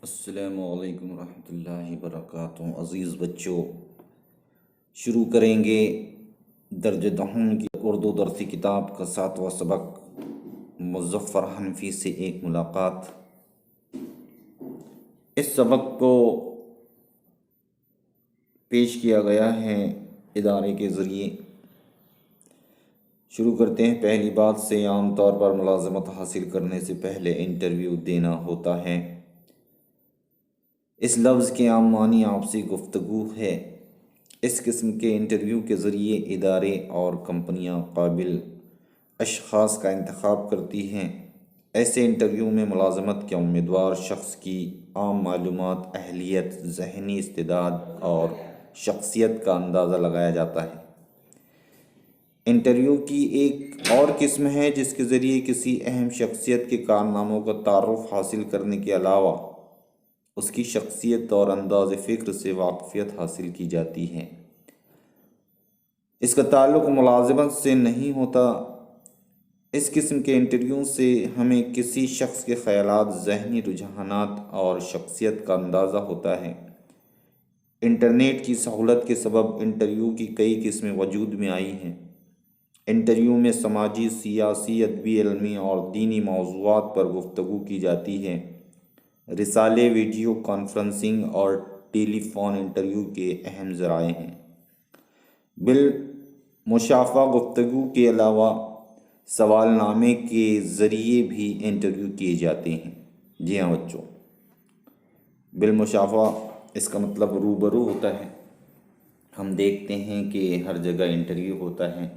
السلام علیکم ورحمۃ اللہ وبرکاتہ۔ عزیز بچوں، شروع کریں گے درج دہم کی اردو درسی کتاب کا 7واں سبق، مظفر حنفی سے ایک ملاقات۔ اس سبق کو پیش کیا گیا ہے ادارے کے ذریعے۔ شروع کرتے ہیں پہلی بات سے۔ عام طور پر ملازمت حاصل کرنے سے پہلے انٹرویو دینا ہوتا ہے۔ اس لفظ کے عام معنی آپسی گفتگو ہے۔ اس قسم کے انٹرویو کے ذریعے ادارے اور کمپنیاں قابل اشخاص کا انتخاب کرتی ہیں۔ ایسے انٹرویو میں ملازمت کے امیدوار شخص کی عام معلومات، اہلیت، ذہنی استعداد اور شخصیت کا اندازہ لگایا جاتا ہے۔ انٹرویو کی ایک اور قسم ہے جس کے ذریعے کسی اہم شخصیت کے کارناموں کا تعارف حاصل کرنے کے علاوہ اس کی شخصیت اور انداز فکر سے واقفیت حاصل کی جاتی ہے۔ اس کا تعلق ملازمت سے نہیں ہوتا۔ اس قسم کے انٹرویو سے ہمیں کسی شخص کے خیالات، ذہنی رجحانات اور شخصیت کا اندازہ ہوتا ہے۔ انٹرنیٹ کی سہولت کے سبب انٹرویو کی کئی قسمیں وجود میں آئی ہیں۔ انٹرویو میں سماجی، سیاسی، ادبی، علمی اور دینی موضوعات پر گفتگو کی جاتی ہے۔ رسالے، ویڈیو کانفرنسنگ اور ٹیلی فون انٹرویو کے اہم ذرائع ہیں۔ بالمشافہہ گفتگو کے علاوہ سوال نامے کے ذریعے بھی انٹرویو کیے جاتے ہیں۔ جی ہاں بچوں، بالمشافہہ اس کا مطلب روبرو ہوتا ہے۔ ہم دیکھتے ہیں کہ ہر جگہ انٹرویو ہوتا ہے۔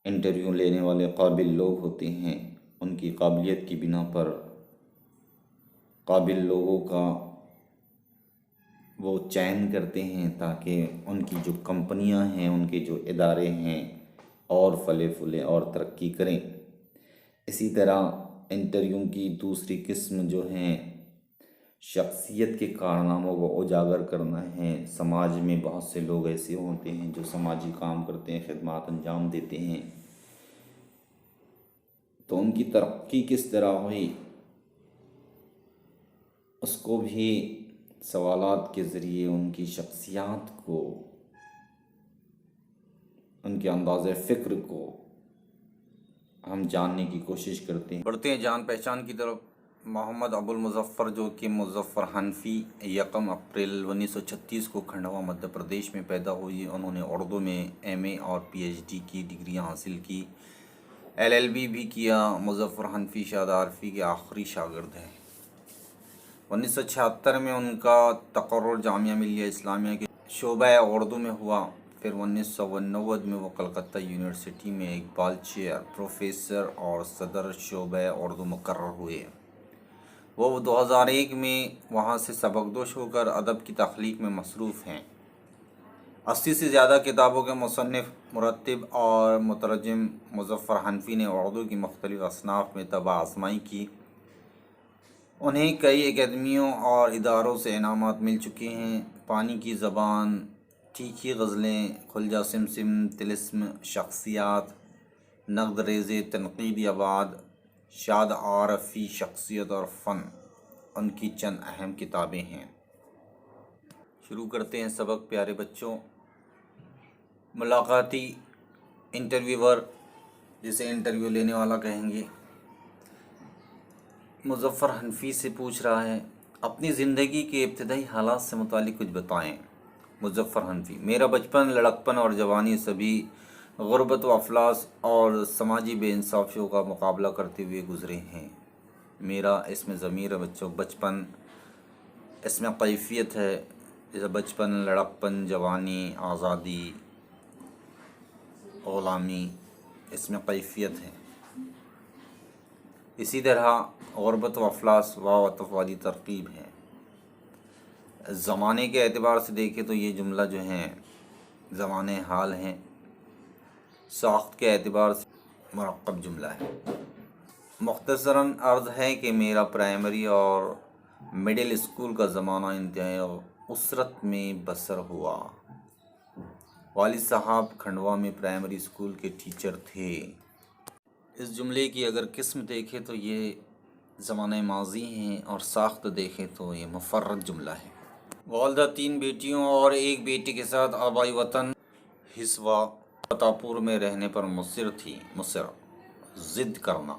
انٹرویو لینے والے قابل لوگ ہوتے ہیں۔ ان کی قابلیت کی بنا پر قابل لوگوں کا وہ چین کرتے ہیں تاکہ ان کی جو کمپنیاں ہیں، ان کے جو ادارے ہیں اور پھلے پھولے اور ترقی کریں۔ اسی طرح انٹرویو کی دوسری قسم جو ہیں شخصیت کے کارناموں کو اجاگر کرنا ہے۔ سماج میں بہت سے لوگ ایسے ہوتے ہیں جو سماجی کام کرتے ہیں، خدمات انجام دیتے ہیں، تو ان کی ترقی کس طرح ہوئی اس کو بھی سوالات کے ذریعے ان کی شخصیات کو، ان کے انداز فکر کو ہم جاننے کی کوشش کرتے ہیں۔ بڑھتے ہیں جان پہچان کی طرف۔ محمد ابو المظفر جو کہ مظفر حنفی 1 اپریل 1936 کو کھنڈوا مدھیہ پردیش میں پیدا ہوئی۔ انہوں نے اردو میں ایم اے اور پی ایچ ڈی کی ڈگریاں حاصل کی۔ LLB بھی کیا۔ مظفر حنفی شاہد عارفی کے آخری شاگرد ہیں۔ 1976 میں ان کا تقرر جامعہ ملیہ اسلامیہ کے شعبہ اردو میں ہوا۔ پھر 1990 میں وہ کلکتہ یونیورسٹی میں اقبال چیئر، پروفیسر اور صدر شعبہ اردو مقرر ہوئے۔ وہ 2001 میں وہاں سے سبکدوش ہو کر ادب کی تخلیق میں مصروف ہیں۔ 80 سے زیادہ کتابوں کے مصنف، مرتب اور مترجم مظفر حنفی نے اردو کی مختلف اصناف میں طبع آزمائی کی۔ انہیں کئی اکیڈمیوں اور اداروں سے انعامات مل چکے ہیں۔ پانی کی زبان، تیکھی غزلیں، خلجہ سمسم، طلسم، شخصیات، نقد ریز تنقیدی ابعاد، شاد عارفی، شخصیت اور فن ان کی چند اہم کتابیں ہیں۔ شروع کرتے ہیں سبق پیارے بچوں۔ ملاقاتی انٹرویور، جسے انٹرویو لینے والا کہیں گے، مظفر حنفی سے پوچھ رہا ہے اپنی زندگی کے ابتدائی حالات سے متعلق کچھ بتائیں۔ مظفر حنفی: میرا بچپن، لڑکپن اور جوانی سبھی غربت و افلاس اور سماجی بے انصافیوں کا مقابلہ کرتے ہوئے گزرے ہیں۔ میرا اس میں ضمیر ہے بچوں، بچپن اس میں کیفیت ہے، جیسے بچپن، لڑکپن، جوانی، آزادی، غلامی، اس میں کیفیت ہے۔ اسی طرح غربت و افلاس واو عطف والی ترکیب ہے۔ زمانے کے اعتبار سے دیکھیں تو یہ جملہ جو ہیں زمانے حال ہیں۔ ساخت کے اعتبار سے مرکب جملہ ہے۔ مختصراً عرض ہے کہ میرا پرائمری اور مڈل اسکول کا زمانہ انتہائی اسرت میں بسر ہوا۔ والد صاحب کھنڈوا میں پرائمری اسکول کے ٹیچر تھے۔ اس جملے کی اگر قسم دیکھیں تو یہ زمانہ ماضی ہیں اور ساخت دیکھیں تو یہ مفرد جملہ ہے۔ والدہ 3 بیٹیوں اور 1 بیٹے کے ساتھ آبائی وطن ہسوا فتح میں رہنے پر مصر ضد کرنا۔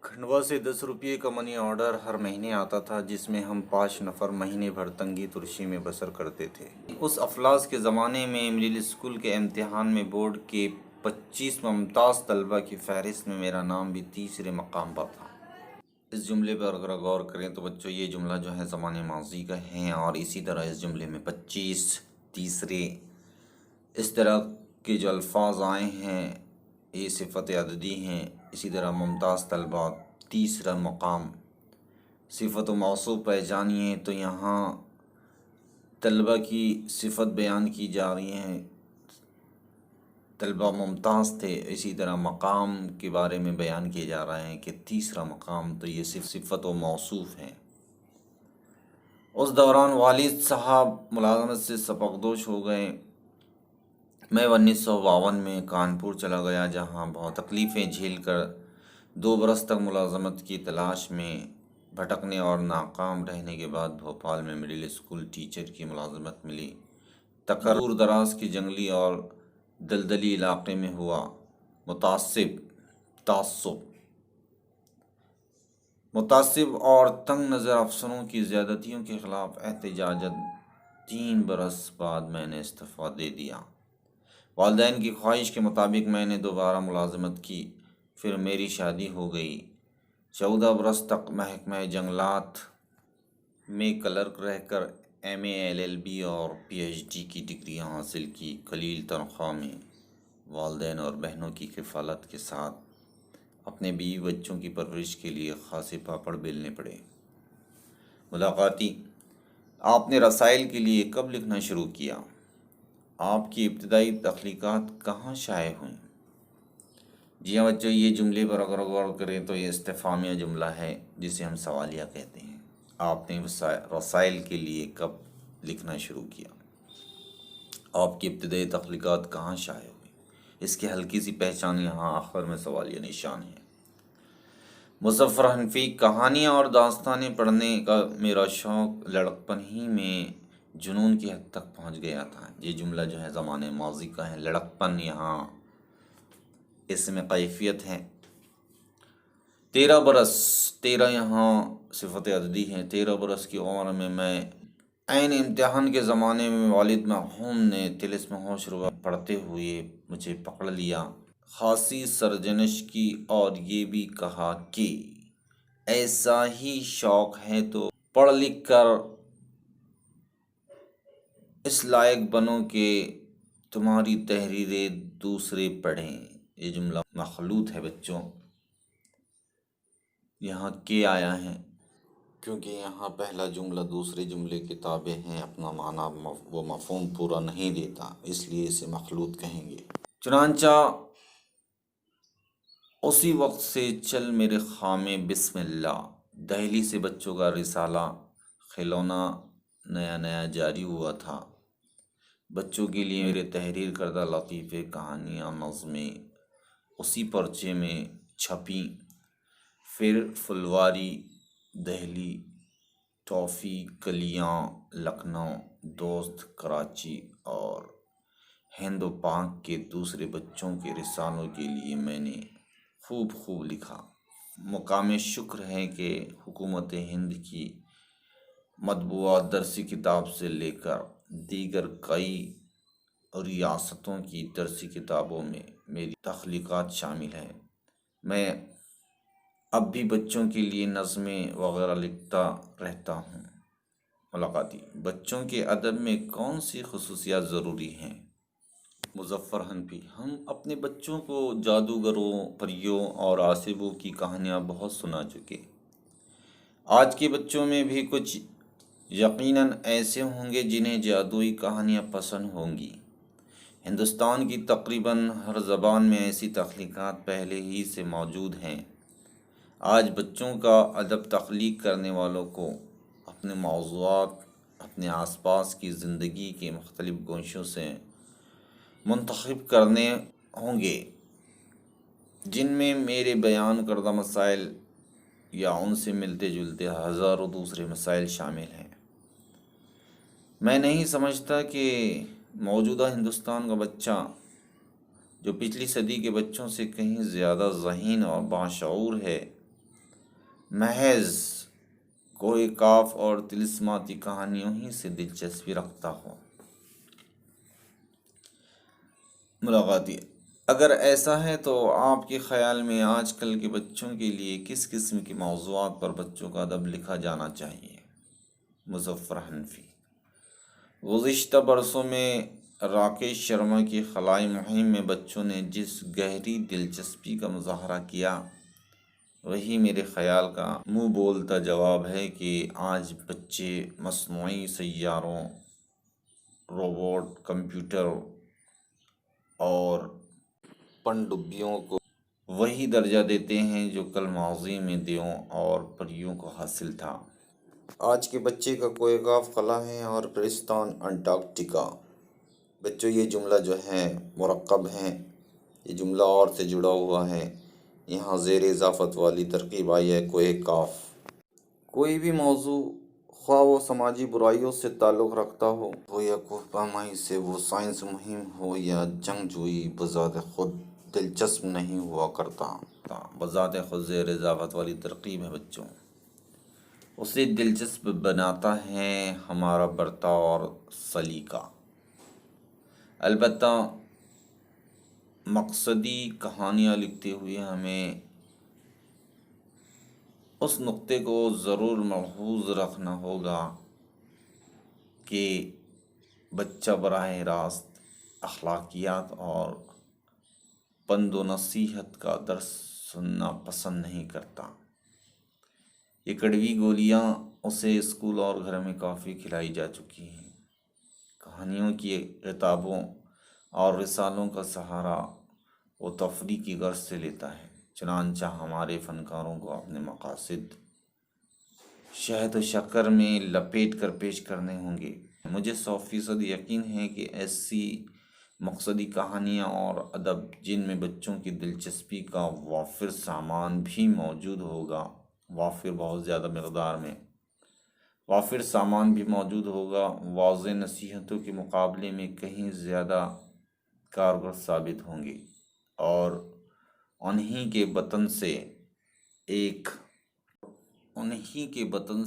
کھنڈوا سے 10 روپے کا منی آرڈر ہر مہینے آتا تھا، جس میں ہم 5 نفر مہینے بھر تنگی ترشی میں بسر کرتے تھے۔ اس افلاس کے زمانے میں مڈل اسکول کے امتحان میں بورڈ کے 25 ممتاز طلبہ کی فہرست میں میرا نام بھی تیسرے مقام پر تھا۔ اس جملے پر اگر غور کریں تو بچوں یہ جملہ جو ہے زمانے ماضی کا ہے، اور اسی طرح اس جملے میں 25 تیسرے اس طرح کے جو الفاظ آئے ہیں یہ صفت عددی ہیں۔ اسی طرح ممتاز طلبہ، تیسرا مقام، صفت و موصوف پہچانیے تو یہاں طلبہ کی صفت بیان کی جا رہی ہے، طلبہ ممتاز تھے۔ اسی طرح مقام کے بارے میں بیان کیا جا رہا ہے کہ تیسرا مقام، تو یہ صفت و موصوف ہے۔ اس دوران والد صاحب ملازمت سے سبکدوش ہو گئے۔ میں 1952 میں کانپور چلا گیا، جہاں بہت تکلیفیں جھیل کر 2 برس تک ملازمت کی تلاش میں بھٹکنے اور ناکام رہنے کے بعد بھوپال میں مڈل اسکول ٹیچر کی ملازمت ملی۔ تقرر دور دراز کے جنگلی اور دلدلی علاقے میں ہوا۔ متعصب اور تنگ نظر افسروں کی زیادتیوں کے خلاف احتجاجات 3 برس بعد میں نے استعفیٰ دے دیا۔ والدین کی خواہش کے مطابق میں نے دوبارہ ملازمت کی، پھر میری شادی ہو گئی۔ 14 برس تک محکمہ جنگلات میں کلرک رہ کر MA LLB اور PhD کی ڈگریاں حاصل کی۔ قلیل تنخواہ میں والدین اور بہنوں کی کفالت کے ساتھ اپنے بیوی بچوں کی پرورش کے لیے خاصے پاپڑ بیلنے پڑے۔ ملاقاتی: آپ نے رسائل کے لیے کب لکھنا شروع کیا؟ آپ کی ابتدائی تخلیقات کہاں شائع ہوئیں؟ جی ہاں بچوں، یہ جملے پر اگر غور کریں تو یہ استفہامیہ جملہ ہے، جسے ہم سوالیہ کہتے ہیں۔ آپ نے رسائل کے لیے کب لکھنا شروع کیا؟ آپ کی ابتدائی تخلیقات کہاں شائع ہوئی؟ اس کی ہلکی سی پہچان یہاں آخر میں سوالیہ نشان ہے۔ مظفر حنفی: کہانیاں اور داستانیں پڑھنے کا میرا شوق لڑکپن ہی میں جنون کی حد تک پہنچ گیا تھا۔ یہ جملہ جو ہے زمانے ماضی کا ہے، لڑکپن یہاں اس میں کیفیت ہے۔ 13 برس، 13 یہاں صفت عددی ہے۔ 13 برس کی عمر میں عین امتحان کے زمانے میں والد مرحوم نے طلسم ہوش ربا پڑھتے ہوئے مجھے پکڑ لیا، خاصی سرزنش کی اور یہ بھی کہا کہ ایسا ہی شوق ہے تو پڑھ لکھ کر اس لائق بنو کہ تمہاری تحریریں دوسرے پڑھیں۔ یہ جملہ مخلوط ہے بچوں، یہاں کے آیا ہے کیونکہ یہاں پہلا جملہ دوسرے جملے کے تابع ہے، اپنا معنی وہ مفہوم پورا نہیں دیتا، اس لیے اسے مخلوط کہیں گے۔ چنانچہ اسی وقت سے چل میرے خامے بسم اللہ، دہلی سے بچوں کا رسالہ کھلونا نیا جاری ہوا تھا۔ بچوں کے لیے میرے تحریر کردہ لطیفے، کہانیاں، نظمیں اسی پرچے میں چھپیں۔ پھر پھلواری، دہلی، ٹافی کلیاں لکھنؤ، دوست کراچی اور ہند و پاک کے دوسرے بچوں کے رسالوں کے لیے میں نے خوب لکھا۔ مقام شکر ہے کہ حکومت ہند کی مطبوعات درسی کتاب سے لے کر دیگر کئی ریاستوں کی درسی کتابوں میں میری تخلیقات شامل ہیں۔ میں اب بھی بچوں کے لیے نظمیں وغیرہ لکھتا رہتا ہوں۔ ملاقاتی: بچوں کے ادب میں کون سی خصوصیات ضروری ہیں؟ مظفر حنفی: ہم اپنے بچوں کو جادوگروں، پریوں اور عاصبوں کی کہانیاں بہت سنا چکے۔ آج کے بچوں میں بھی کچھ یقیناً ایسے ہوں گے جنہیں جادوئی کہانیاں پسند ہوں گی۔ ہندوستان کی تقریباً ہر زبان میں ایسی تخلیقات پہلے ہی سے موجود ہیں۔ آج بچوں کا ادب تخلیق کرنے والوں کو اپنے موضوعات اپنے آس پاس کی زندگی کے مختلف گوشوں سے منتخب کرنے ہوں گے، جن میں میرے بیان کردہ مسائل یا ان سے ملتے جلتے ہزاروں دوسرے مسائل شامل ہیں۔ میں نہیں سمجھتا کہ موجودہ ہندوستان کا بچہ جو پچھلی صدی کے بچوں سے کہیں زیادہ ذہین اور باشعور ہے، محض کوئی کاف اور طلسماتی کہانیوں ہی سے دلچسپی رکھتا ہو۔ ملاقاتی: اگر ایسا ہے تو آپ کے خیال میں آج کل کے بچوں کے لیے کس قسم کے موضوعات پر بچوں کا ادب لکھا جانا چاہیے؟ مظفر حنفی: گزشتہ برسوں میں راکیش شرما کی خلائی مہم میں بچوں نے جس گہری دلچسپی کا مظاہرہ کیا، وہی میرے خیال کا منہ بولتا جواب ہے کہ آج بچے مصنوعی سیاروں، روبوٹ، کمپیوٹر اور پنڈبیوں کو وہی درجہ دیتے ہیں جو کل ماضی میں دیووں اور پریوں کو حاصل تھا۔ آج کے بچے کا کوئی قاف خلا ہے اور پرستان انٹارکٹیکا۔ بچوں، یہ جملہ جو ہے مرکب ہے، یہ جملہ اور سے جڑا ہوا ہے۔ یہاں زیر اضافت والی ترکیب آئی ہے کوئی کاف۔ کوئی بھی موضوع، خواہ وہ سماجی برائیوں سے تعلق رکھتا ہو یا کوہ پیمائی سے وہ سائنس مہم ہو یا جنگ جوئی، بذات خود دلچسپ نہیں ہوا کرتا۔ بذات خود زیر اضافت والی ترکیب ہے بچوں، اسے دلچسپ بناتا ہے ہمارا برتاؤ اور سلیقہ۔ البتہ مقصدی کہانیاں لکھتے ہوئے ہمیں اس نقطے کو ضرور ملحوظ رکھنا ہوگا کہ بچہ براہ راست اخلاقیات اور پند و نصیحت کا درس سننا پسند نہیں کرتا۔ یہ کڑوی گولیاں اسے اسکول اور گھر میں کافی کھلائی جا چکی ہیں۔ کہانیوں کی کتابوں اور رسالوں کا سہارا وہ تفریح کی غرض سے لیتا ہے، چنانچہ ہمارے فنکاروں کو اپنے مقاصد شہد و شکر میں لپیٹ کر پیش کرنے ہوں گے۔ مجھے 100% یقین ہے کہ ایسی مقصدی کہانیاں اور ادب جن میں بچوں کی دلچسپی کا وافر سامان بھی موجود ہوگا، وافر بہت زیادہ مقدار میں وافر سامان بھی موجود ہوگا، واضح نصیحتوں کے مقابلے میں کہیں زیادہ کارگر ثابت ہوں گے اور انہی کے بطن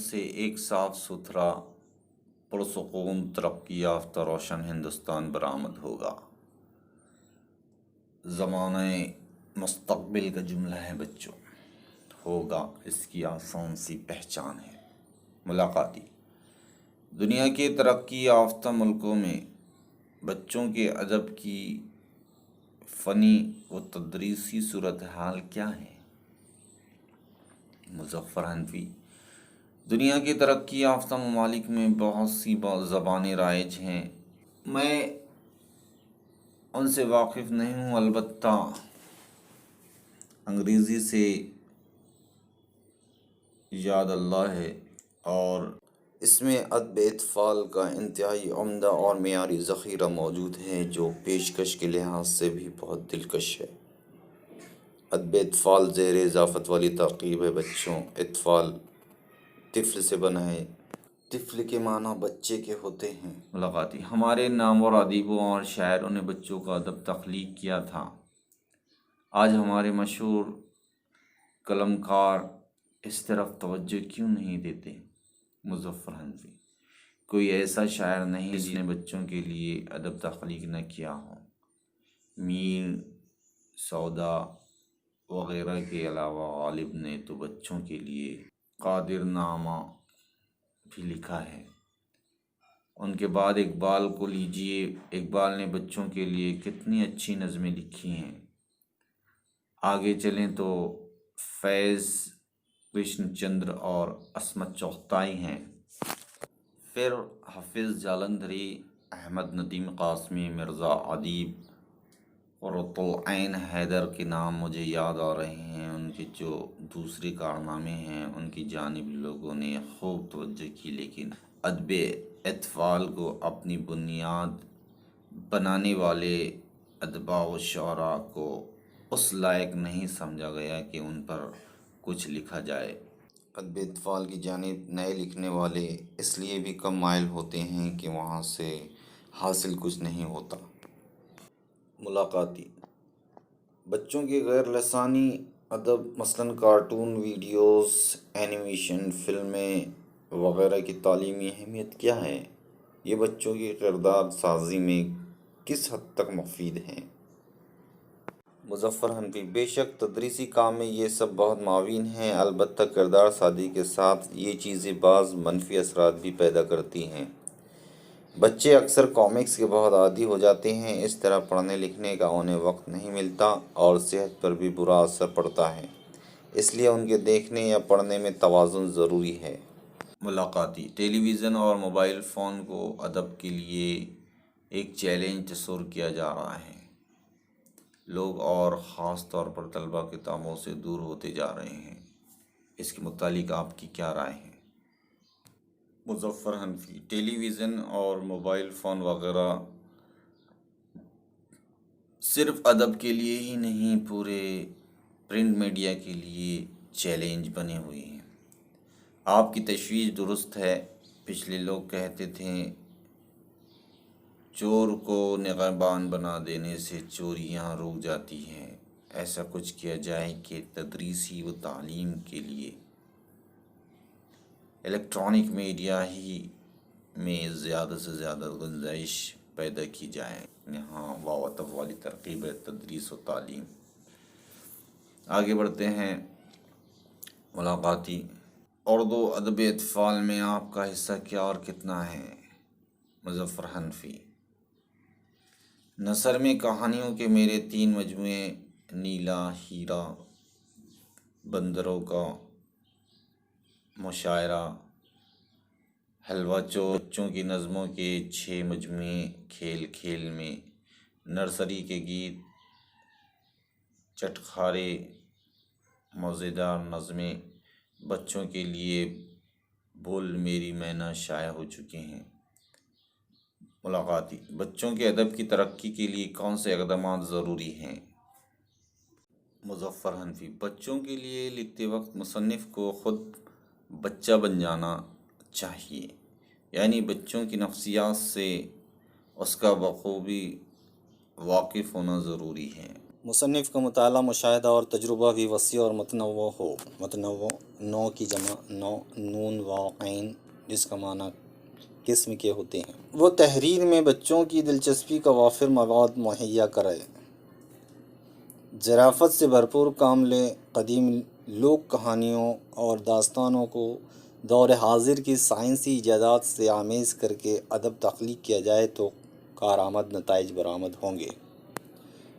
سے ایک صاف ستھرا، پرسکون، ترقی یافتہ روشن ہندوستان برآمد ہوگا۔ زمانہ مستقبل کا جملہ ہے بچوں، ہوگا اس کی آسان سی پہچان ہے۔ ملاقاتی: دنیا کے ترقی یافتہ ملکوں میں بچوں کے ادب کی فنی و تدریسی صورتحال کیا ہے؟ مظفر حنفی: دنیا کے ترقی یافتہ ممالک میں بہت سی زبانیں رائج ہیں، میں ان سے واقف نہیں ہوں، البتہ انگریزی سے یاد اللہ ہے اور اس میں ادب اطفال کا انتہائی عمدہ اور معیاری ذخیرہ موجود ہے جو پیشکش کے لحاظ سے بھی بہت دلکش ہے۔ ادب اطفال زیر اضافت والی ترکیب ہے بچوں۔ اطفال طفل سے بنا ہے، طفل کے معنی بچے کے ہوتے ہیں۔ ملاقاتی: ہمارے نامور ادیبوں اور شاعروں نے بچوں کا ادب تخلیق کیا تھا، آج ہمارے مشہور قلمکار اس طرف توجہ کیوں نہیں دیتے؟ مظفر حنفی: کوئی ایسا شاعر نہیں جس نے بچوں کے لیے ادب تخلیق نہ کیا ہو۔ میر، سودا وغیرہ کے علاوہ غالب نے تو بچوں کے لیے قادر نامہ بھی لکھا ہے۔ ان کے بعد اقبال کو لیجئے، اقبال نے بچوں کے لیے کتنی اچھی نظمیں لکھی ہیں۔ آگے چلیں تو فیض کرشن چندر اور عصمت چغتائی ہیں، پھر حافظ جالندھری، احمد ندیم قاسمی، مرزا ادیب، قرۃ العین حیدر کے نام مجھے یاد آ رہے ہیں۔ ان کے جو دوسرے کارنامے ہیں ان کی جانب لوگوں نے خوب توجہ کی، لیکن ادب اطفال کو اپنی بنیاد بنانے والے ادباء و شعراء کو اس لائق نہیں سمجھا گیا کہ ان پر کچھ لکھا جائے۔ ادب اطفال کی جانب نئے لکھنے والے اس لیے بھی کم مائل ہوتے ہیں کہ وہاں سے حاصل کچھ نہیں ہوتا۔ ملاقاتی بچوں کی غیر لسانی ادب مثلاً کارٹون، ویڈیوز، اینیمیشن، فلمیں وغیرہ کی تعلیمی اہمیت کیا ہے؟ یہ بچوں کی کردار سازی میں کس حد تک مفید ہیں؟ مظفر حنفی بے شک تدریسی کام میں یہ سب بہت معاون ہیں، البتہ کردار سازی کے ساتھ یہ چیزیں بعض منفی اثرات بھی پیدا کرتی ہیں۔ بچے اکثر کامکس کے بہت عادی ہو جاتے ہیں، اس طرح پڑھنے لکھنے کا انہیں وقت نہیں ملتا اور صحت پر بھی برا اثر پڑتا ہے، اس لیے ان کے دیکھنے یا پڑھنے میں توازن ضروری ہے۔ ملاقاتی ٹیلی ویژن اور موبائل فون کو ادب کے لیے ایک چیلنج تصور کیا جا رہا ہے۔ لوگ اور خاص طور پر طلباء کتابوں سے دور ہوتے جا رہے ہیں، اس کے متعلق آپ کی کیا رائے ہے؟ مظفر حنفی ٹیلی ویژن اور موبائل فون وغیرہ صرف ادب کے لیے ہی نہیں، پورے پرنٹ میڈیا کے لیے چیلنج بنے ہوئے ہیں۔ آپ کی تشویش درست ہے۔ پچھلے لوگ کہتے تھے چور کو نگہبان بنا دینے سے چوریاں رک جاتی ہیں، ایسا کچھ کیا جائے کہ تدریسی و تعلیم کے لیے الیکٹرانک میڈیا ہی میں زیادہ سے زیادہ گنجائش پیدا کی جائے۔ یہاں واو ادب والی ترغیب ہے، تدریس و تعلیم۔ آگے بڑھتے ہیں۔ ملاقاتی اردو ادب اطفال میں آپ کا حصہ کیا اور کتنا ہے؟ مظفر حنفی نثر میں کہانیوں کے میرے 3 مجموعے، نیلا، ہیرا، بندروں کا مشاعرہ، حلوہ چور، بچوں کی نظموں کے 6 مجموعے، کھیل کھیل میں، نرسری کے گیت، چٹخارے، مزیدار نظمیں، بچوں کے لیے بول میری مینا شائع ہو چکے ہیں۔ ملاقاتی بچوں کے ادب کی ترقی کے لیے کون سے اقدامات ضروری ہیں؟ مظفر حنفی بچوں کے لیے لکھتے وقت مصنف کو خود بچہ بن جانا چاہیے، یعنی بچوں کی نفسیات سے اس کا بخوبی واقف ہونا ضروری ہے۔ مصنف کا مطالعہ، مشاہدہ اور تجربہ بھی وسیع اور متنوع ہو۔ متنوع نوع کی جمع نوع، نون واو عین، جس کا معنی قسم کے ہوتے ہیں۔ وہ تحریر میں بچوں کی دلچسپی کا وافر مواد مہیا کرے، ظرافت سے بھرپور کام لے، قدیم لوک کہانیوں اور داستانوں کو دور حاضر کی سائنسی ایجادات سے آمیز کر کے ادب تخلیق کیا جائے تو کارآمد نتائج برآمد ہوں گے۔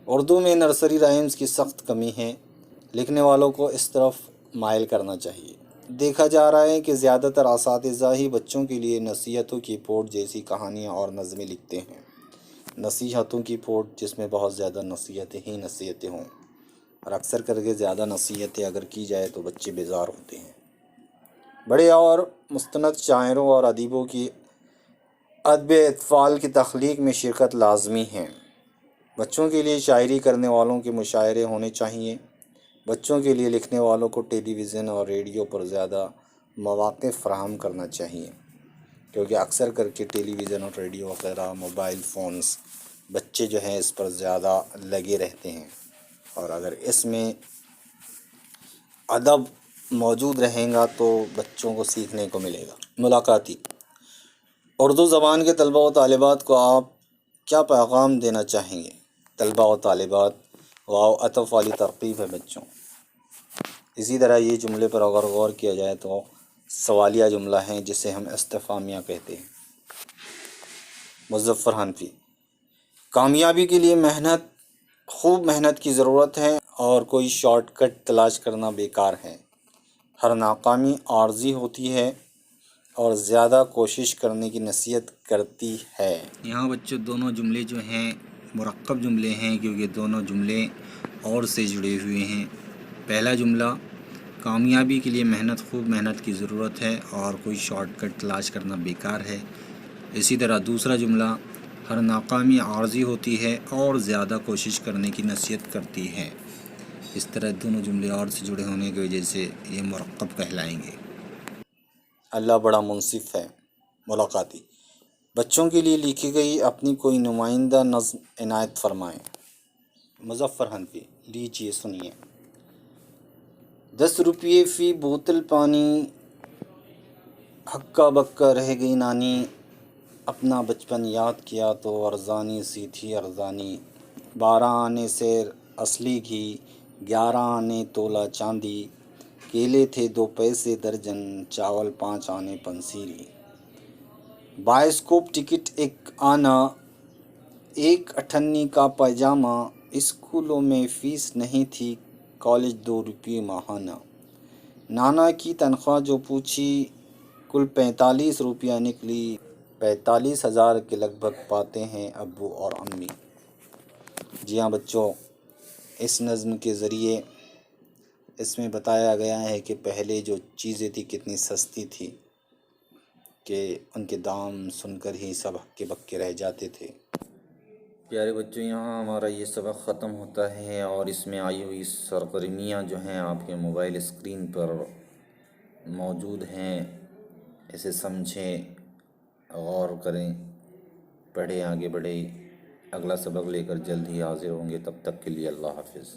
اردو میں نرسری رائمز کی سخت کمی ہے، لکھنے والوں کو اس طرف مائل کرنا چاہیے۔ دیکھا جا رہا ہے کہ زیادہ تر اساتذہ ہی بچوں کے لیے نصیحتوں کی پوٹ جیسی کہانیاں اور نظمیں لکھتے ہیں۔ نصیحتوں کی پوٹ جس میں بہت زیادہ نصیحتیں ہوں، اور اکثر کر کے زیادہ نصیحتیں اگر کی جائے تو بچے بیزار ہوتے ہیں۔ بڑے اور مستند شاعروں اور ادیبوں کی ادب اطفال کی تخلیق میں شرکت لازمی ہے۔ بچوں کے لیے شاعری کرنے والوں کے مشاعرے ہونے چاہیے۔ بچوں کے لیے لکھنے والوں کو ٹیلی ویژن اور ریڈیو پر زیادہ مواقع فراہم کرنا چاہیے، کیونکہ اکثر کر کے ٹیلی ویژن اور ریڈیو وغیرہ، موبائل فونز، بچے جو ہیں اس پر زیادہ لگے رہتے ہیں، اور اگر اس میں ادب موجود رہیں گا تو بچوں کو سیکھنے کو ملے گا۔ ملاقاتی اردو زبان کے طلباء و طالبات کو آپ کیا پیغام دینا چاہیں گے؟ طلباء و طالبات واو عطف والی ترغیب ہے بچوں۔ اسی طرح یہ جملے پر اگر غور کیا جائے تو سوالیہ جملہ ہیں جسے ہم استفہامیہ کہتے ہیں۔ مظفر حنفی کامیابی کے لیے خوب محنت کی ضرورت ہے اور کوئی شارٹ کٹ تلاش کرنا بیکار ہے۔ ہر ناکامی عارضی ہوتی ہے اور زیادہ کوشش کرنے کی نصیحت کرتی ہے۔ یہاں بچوں دونوں جملے جو ہیں مرکب جملے ہیں، کیونکہ دونوں جملے اور سے جڑے ہوئے ہیں۔ پہلا جملہ کامیابی کے لیے خوب محنت کی ضرورت ہے اور کوئی شارٹ کٹ تلاش کرنا بیکار ہے۔ اسی طرح دوسرا جملہ ہر ناکامی عارضی ہوتی ہے اور زیادہ کوشش کرنے کی نصیحت کرتی ہے۔ اس طرح دونوں جملے اور سے جڑے ہونے کی وجہ سے یہ مرکب کہلائیں گے۔ اللہ بڑا منصف ہے۔ ملاقاتی بچوں کے لیے لکھی گئی اپنی کوئی نمائندہ نظم عنایت فرمائیں۔ مظفر حنفی، لیجیے سنیے۔ 10 روپیے فی بوتل پانی، ہکا بکا رہ گئی نانی، اپنا بچپن یاد کیا تو ارزانی سی تھی ارزانی، 12 آنے سیر اصلی گھی، 11 آنے تولا چاندی، کیلے تھے 2 پیسے درجن، چاول 5 آنے پنسیری، بائسکوپ ٹکٹ 1 آنا، 1 اٹھنی کا پائجامہ، اسکولوں میں فیس نہیں تھی، کالج 2 روپے ماہانہ، نانا کی تنخواہ جو پوچھی کل 45 روپیہ نکلی، 45,000 کے لگ بھگ پاتے ہیں ابو اور امی۔ جی ہاں بچوں، اس نظم کے ذریعے اس میں بتایا گیا ہے کہ پہلے جو چیزیں تھی کتنی سستی تھی کہ ان کے دام سن کر ہی سب ہکے بکے رہ جاتے تھے۔ پیارے بچوں، یہاں ہمارا یہ سبق ختم ہوتا ہے، اور اس میں آئی ہوئی سرگرمیاں جو ہیں آپ کے موبائل اسکرین پر موجود ہیں، اسے سمجھیں، غور کریں، پڑھیں، آگے بڑھیں۔ اگلا سبق لے کر جلد ہی حاضر ہوں گے، تب تک کے لیے اللہ حافظ۔